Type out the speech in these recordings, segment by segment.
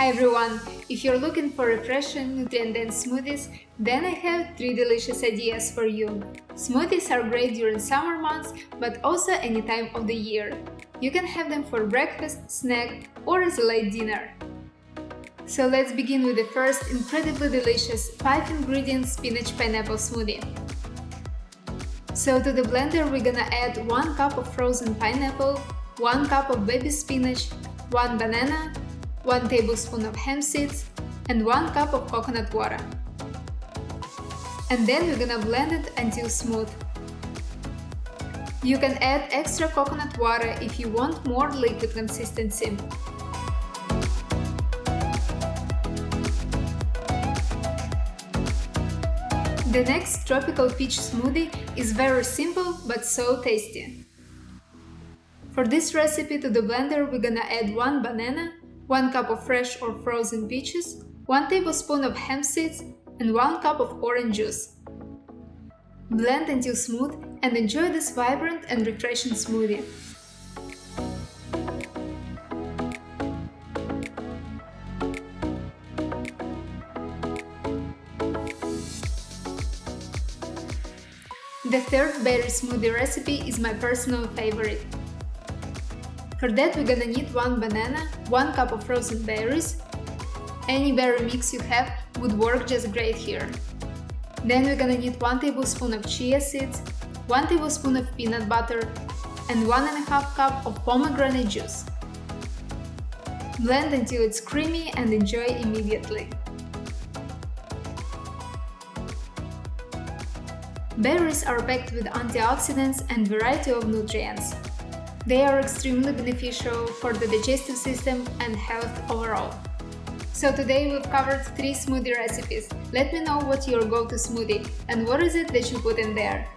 Hi everyone! If you're looking for refreshing, nutrient-dense smoothies, then I have 3 delicious ideas for you. Smoothies are great during summer months, but also any time of the year. You can have them for breakfast, snack, or as a late dinner. So let's begin with the first incredibly delicious 5-ingredient spinach pineapple smoothie. So to the blender we're gonna add 1 cup of frozen pineapple, 1 cup of baby spinach, 1 banana, 1 tablespoon of hemp seeds, and 1 cup of coconut water. And then we're gonna blend it until smooth. You can add extra coconut water if you want more liquid consistency. The next tropical peach smoothie is very simple but so tasty. For this recipe to the blender we're gonna add 1 banana, 1 cup of fresh or frozen peaches, 1 tablespoon of hemp seeds, and 1 cup of orange juice. Blend until smooth and enjoy this vibrant and refreshing smoothie. The third berry smoothie recipe is my personal favorite. For that we're gonna need 1 banana, 1 cup of frozen berries. Any berry mix you have would work just great here. Then we're gonna need 1 tablespoon of chia seeds, 1 tablespoon of peanut butter, and 1.5 cup of pomegranate juice. Blend until it's creamy and enjoy immediately. Berries are packed with antioxidants and variety of nutrients. They are extremely beneficial for the digestive system and health overall. So today we've covered 3 smoothie recipes. Let me know what's your go-to smoothie and what is it that you put in there.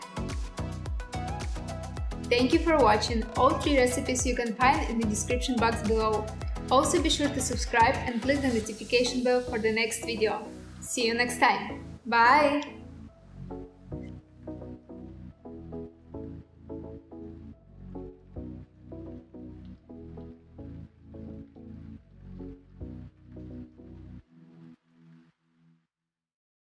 Thank you for watching. All 3 recipes you can find in the description box below. Also be sure to subscribe and click the notification bell for the next video. See you next time. Bye!